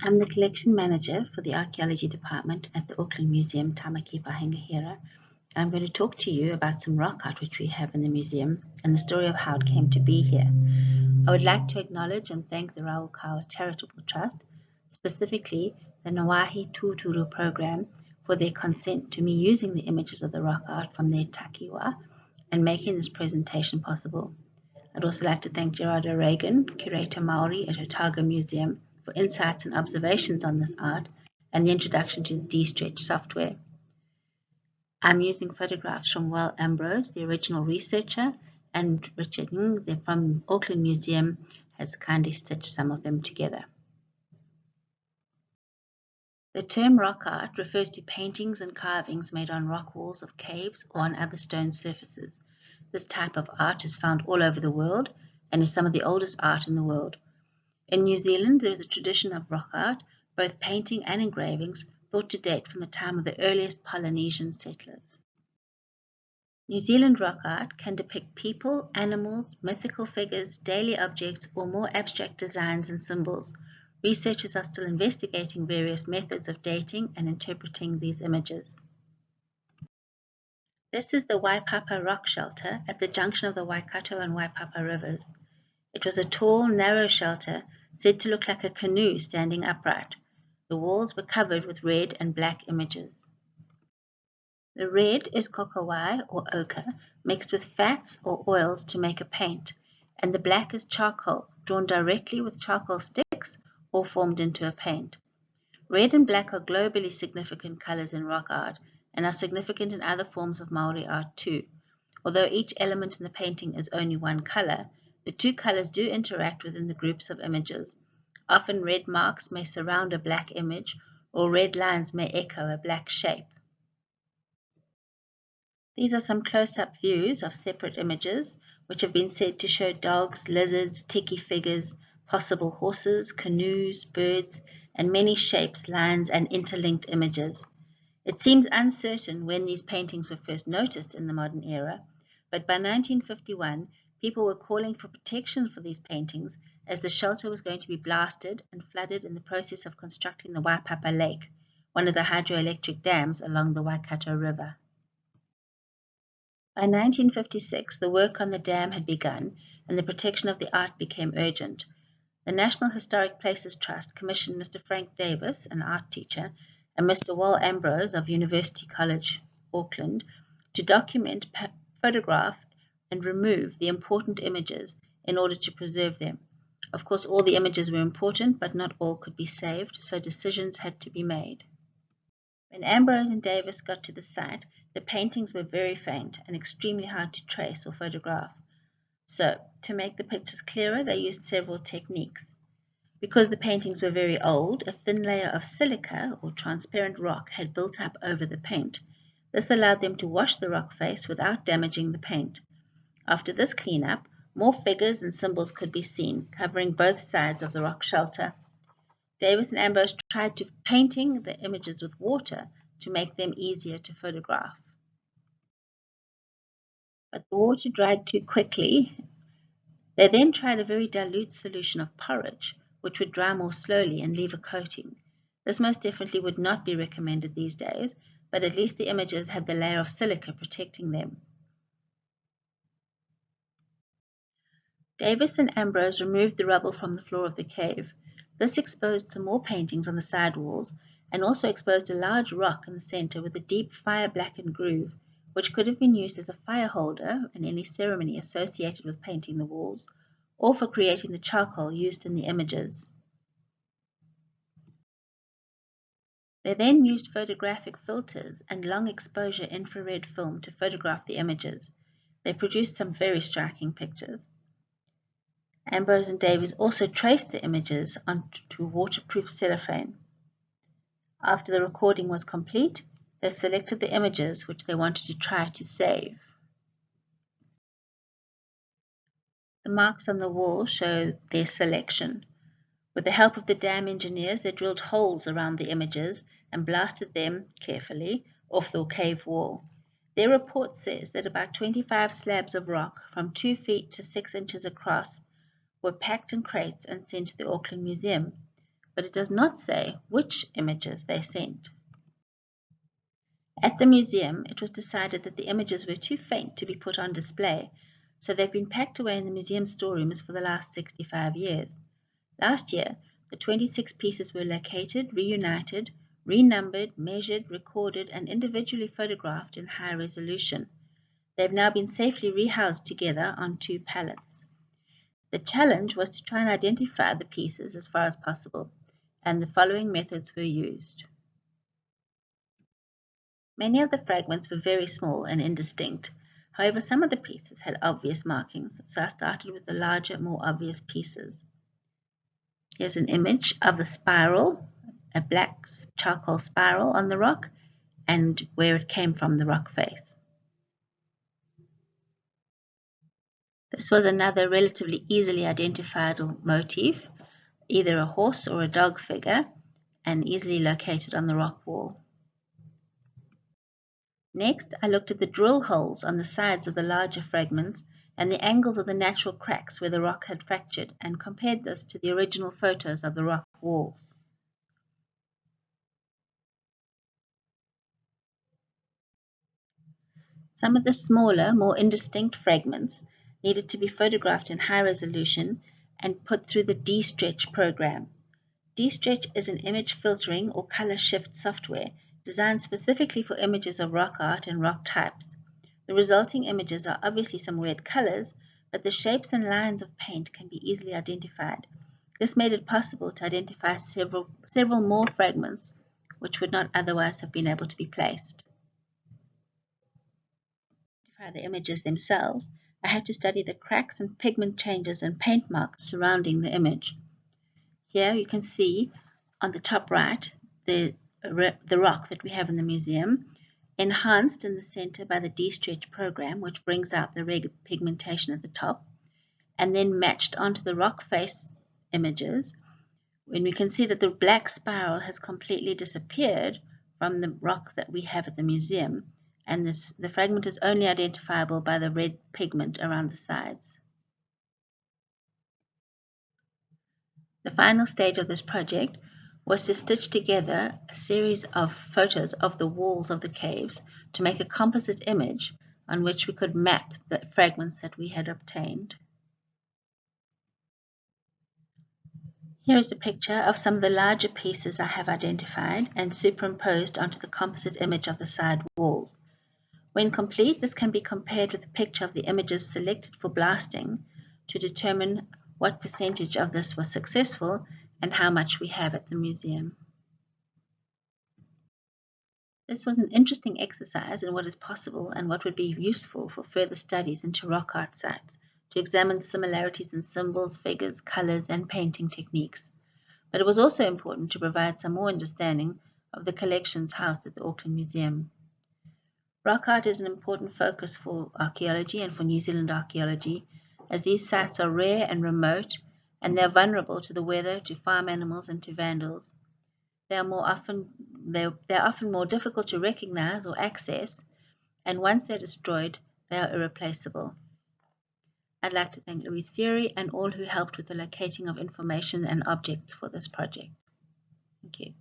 I'm the collection manager for the Archaeology department at the Auckland Museum, Tamaki Pahingahira. I'm going to talk to you about some rock art which we have in the museum and the story of how it came to be here. I would like to acknowledge and thank the Raukawa Charitable Trust, specifically the Nawahi Tūturu program, for their consent to me using the images of the rock art from their takiwa and making this presentation possible. I'd also like to thank Gerardo Reagan, Curator Māori at Otago Museum, for insights and observations on this art and the introduction to the D-Stretch software. I'm using photographs from Will Ambrose, the original researcher, and Richard Ng from Auckland Museum has kindly stitched some of them together. The term rock art refers to paintings and carvings made on rock walls of caves or on other stone surfaces. This type of art is found all over the world and is some of the oldest art in the world. In New Zealand, there is a tradition of rock art, both painting and engravings, thought to date from the time of the earliest Polynesian settlers. New Zealand rock art can depict people, animals, mythical figures, daily objects, or more abstract designs and symbols. Researchers are still investigating various methods of dating and interpreting these images. This is the Waipapa Rock shelter at the junction of the Waikato and Waipapa rivers. It was a tall, narrow shelter said to look like a canoe standing upright. The walls were covered with red and black images. The red is kokowai or ochre mixed with fats or oils to make a paint, and the black is charcoal drawn directly with charcoal sticks or formed into a paint. Red and black are globally significant colors in rock art and are significant in other forms of Māori art too. Although each element in the painting is only one color, the two colors do interact within the groups of images. Often red marks may surround a black image, or red lines may echo a black shape. These are some close-up views of separate images, which have been said to show dogs, lizards, tiki figures, possible horses, canoes, birds, and many shapes, lines, and interlinked images. It seems uncertain when these paintings were first noticed in the modern era, but by 1951, people were calling for protection for these paintings as the shelter was going to be blasted and flooded in the process of constructing the Waipapa Lake, one of the hydroelectric dams along the Waikato River. By 1956, the work on the dam had begun and the protection of the art became urgent. The National Historic Places Trust commissioned Mr. Frank Davis, an art teacher, and Mr. Will Ambrose of University College, Auckland, to document, photograph, and remove the important images in order to preserve them. Of course, all the images were important, but not all could be saved, so decisions had to be made. When Ambrose and Davis got to the site, the paintings were very faint and extremely hard to trace or photograph. So, to make the pictures clearer, they used several techniques. Because the paintings were very old, a thin layer of silica or transparent rock had built up over the paint. This allowed them to wash the rock face without damaging the paint. After this cleanup, more figures and symbols could be seen, covering both sides of the rock shelter. Davis and Ambrose tried to painting the images with water to make them easier to photograph. But the water dried too quickly. They then tried a very dilute solution of porridge, which would dry more slowly and leave a coating. This most definitely would not be recommended these days, but at least the images had the layer of silica protecting them. Davis and Ambrose removed the rubble from the floor of the cave. This exposed some more paintings on the side walls and also exposed a large rock in the center with a deep fire-blackened groove, which could have been used as a fire holder in any ceremony associated with painting the walls, or for creating the charcoal used in the images. They then used photographic filters and long exposure infrared film to photograph the images. They produced some very striking pictures. Ambrose and Davis also traced the images onto waterproof cellophane. After the recording was complete, they selected the images which they wanted to try to save. The marks on the wall show their selection. With the help of the dam engineers, they drilled holes around the images and blasted them carefully off the cave wall. Their report says that about 25 slabs of rock from 2 feet to 6 inches across were packed in crates and sent to the Auckland Museum, but it does not say which images they sent. At the museum, it was decided that the images were too faint to be put on display, so they've been packed away in the museum storerooms for the last 65 years. Last year, the 26 pieces were located, reunited, renumbered, measured, recorded, and individually photographed in high resolution. They've now been safely rehoused together on 2 pallets. The challenge was to try and identify the pieces as far as possible, and the following methods were used. Many of the fragments were very small and indistinct. However, some of the pieces had obvious markings, so I started with the larger, more obvious pieces. Here's an image of the spiral, a black charcoal spiral on the rock, and where it came from, the rock face. This was another relatively easily identifiable motif, either a horse or a dog figure, and easily located on the rock wall. Next, I looked at the drill holes on the sides of the larger fragments and the angles of the natural cracks where the rock had fractured, and compared this to the original photos of the rock walls. Some of the smaller, more indistinct fragments needed to be photographed in high resolution and put through the D-Stretch program. D-Stretch is an image filtering or color shift software designed specifically for images of rock art and rock types. The resulting images are obviously some weird colors, but the shapes and lines of paint can be easily identified. This made it possible to identify several more fragments which would not otherwise have been able to be placed. To identify the images themselves, I had to study the cracks and pigment changes and paint marks surrounding the image. Here you can see on the top right the rock that we have in the museum, enhanced in the center by the D-Stretch program, which brings out the red pigmentation at the top, and then matched onto the rock face images, when we can see that the black spiral has completely disappeared from the rock that we have at the museum, and the fragment is only identifiable by the red pigment around the sides. The final stage of this project was to stitch together a series of photos of the walls of the caves to make a composite image on which we could map the fragments that we had obtained. Here is a picture of some of the larger pieces I have identified and superimposed onto the composite image of the side walls. When complete, this can be compared with a picture of the images selected for blasting to determine what percentage of this was successful and how much we have at the museum. This was an interesting exercise in what is possible and what would be useful for further studies into rock art sites, to examine similarities in symbols, figures, colors, and painting techniques. But it was also important to provide some more understanding of the collections housed at the Auckland Museum. Rock art is an important focus for archaeology and for New Zealand archaeology, as these sites are rare and remote, and they are vulnerable to the weather, to farm animals, and to vandals. They are often more difficult to recognize or access, and once they're destroyed, they are irreplaceable. I'd like to thank Louise Fury and all who helped with the locating of information and objects for this project. Thank you.